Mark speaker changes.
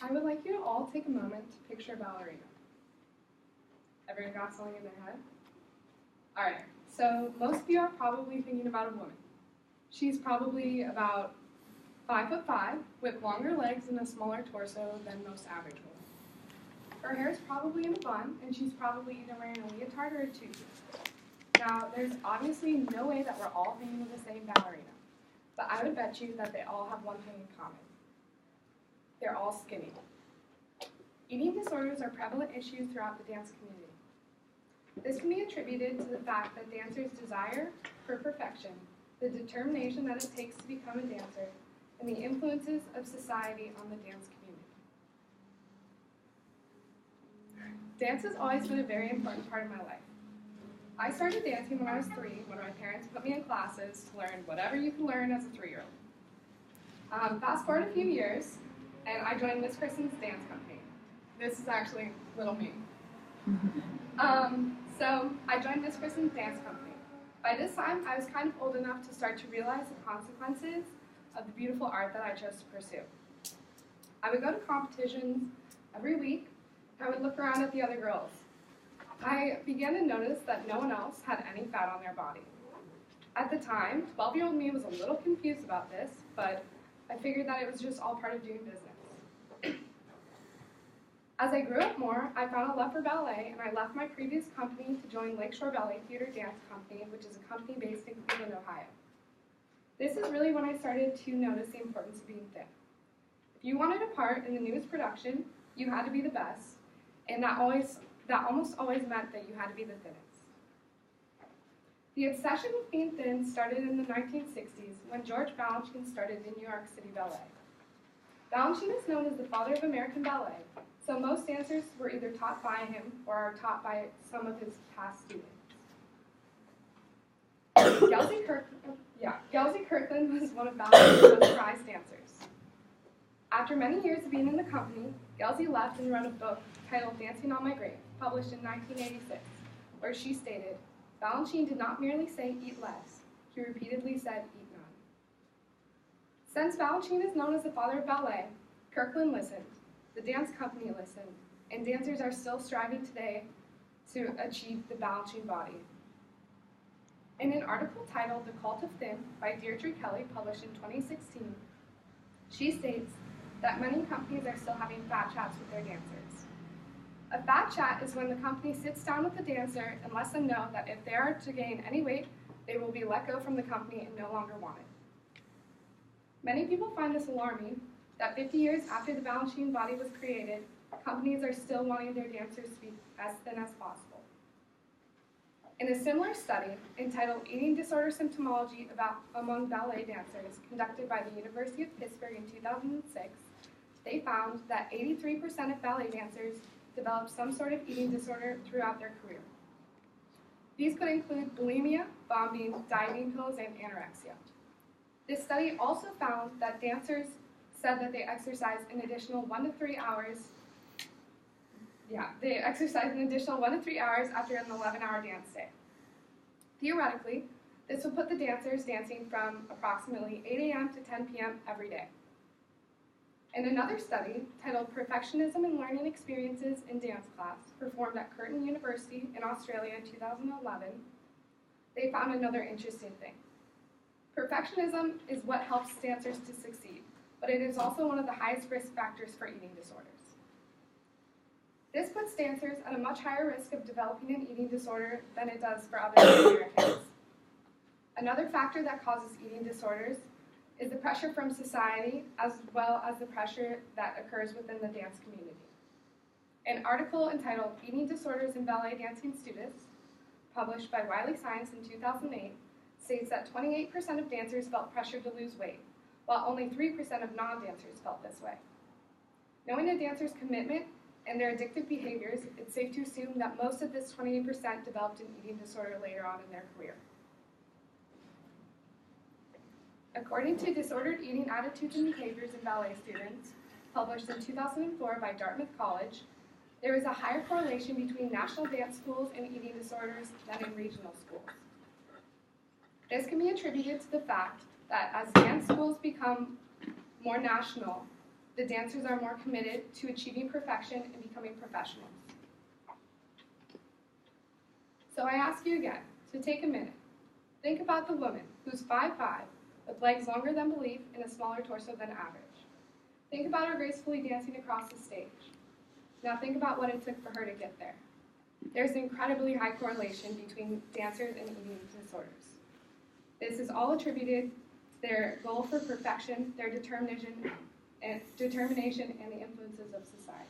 Speaker 1: I would like you to all take a moment to picture a ballerina. Everyone got something in their head? Alright, so most of you are probably thinking about a woman. She's probably about 5'5", with longer legs and a smaller torso than most average women. Her hair is probably in a bun, and she's probably either wearing a leotard or a tutu. Now, there's obviously no way that we're all thinking of the same ballerina, but I would bet you that they all have one thing in common. They're all skinny. Eating disorders are prevalent issues throughout the dance community. This can be attributed to the fact that dancers' desire for perfection, the determination that it takes to become a dancer, and the influences of society on the dance community. Dance has always been a very important part of my life. I started dancing when I was 3, when my parents put me in classes to learn whatever you can learn as a 3-year-old. Fast forward a few years, and I joined Miss Kristen's dance company. This is actually little me. So I joined Miss Kristen's dance company. By this time, I was kind of old enough to start to realize the consequences of the beautiful art that I chose to pursue. I would go to competitions every week. I would look around at the other girls. I began to notice that no one else had any fat on their body. At the time, 12-year-old me was a little confused about this, but I figured that it was just all part of doing business. As I grew up more, I found a love for ballet, and I left my previous company to join Lakeshore Ballet Theater Dance Company, which is a company based in Cleveland, Ohio. This is really when I started to notice the importance of being thin. If you wanted a part in the newest production, you had to be the best, and that almost always meant that you had to be the thinnest. The obsession with being thin started in the 1960s when George Balanchine started the New York City Ballet. Balanchine is known as the father of American ballet, so most dancers were either taught by him or are taught by some of his past students. Gelsey Kirkland was one of Balanchine's most prized dancers. After many years of being in the company, Gelsey left and wrote a book titled Dancing on My Grave, published in 1986, where she stated, Balanchine did not merely say eat less, he repeatedly said eat none. Since Balanchine is known as the father of ballet, Kirkland listened, the dance company listened, and dancers are still striving today to achieve the Balanchine body. In an article titled The Cult of Thin by Deirdre Kelly, published in 2016, she states that many companies are still having fat chats with their dancers. A fat chat is when the company sits down with the dancer and lets them know that if they are to gain any weight, they will be let go from the company and no longer wanted. Many people find this alarming, that 50 years after the Balanchine body was created, companies are still wanting their dancers to be as thin as possible. In a similar study entitled Eating Disorder Symptomology Among Ballet Dancers, conducted by the University of Pittsburgh in 2006, they found that 83% of ballet dancers developed some sort of eating disorder throughout their career. These could include bulimia, vomiting, dieting pills, and anorexia. This study also found that dancers said that they exercised an additional 1 to 3 hours. They exercised an additional 1 to 3 hours after an 11-hour dance day. Theoretically, this would put the dancers dancing from approximately 8 a.m. to 10 p.m. every day. In another study, titled Perfectionism and Learning Experiences in Dance Class, performed at Curtin University in Australia in 2011, they found another interesting thing. Perfectionism is what helps dancers to succeed, but it is also one of the highest risk factors for eating disorders. This puts dancers at a much higher risk of developing an eating disorder than it does for other Americans. Another factor that causes eating disorders is the pressure from society, as well as the pressure that occurs within the dance community. An article entitled Eating Disorders in Ballet Dancing Students, published by Wiley Science in 2008, states that 28% of dancers felt pressured to lose weight, while only 3% of non-dancers felt this way. Knowing a dancer's commitment and their addictive behaviors, it's safe to assume that most of this 28% developed an eating disorder later on in their career. According to Disordered Eating Attitudes and Behaviors in Ballet Students, published in 2004 by Dartmouth College, there is a higher correlation between national dance schools and eating disorders than in regional schools. This can be attributed to the fact that as dance schools become more national, The dancers are more committed to achieving perfection and becoming professionals. So I ask you again to take a minute. Think about the woman who's 5'5", with legs longer than belief and a smaller torso than average. Think about her gracefully dancing across the stage. Now think about what it took for her to get there. There's an incredibly high correlation between dancers and eating disorders. This is all attributed to their goal for perfection, their determination, and the influences of society.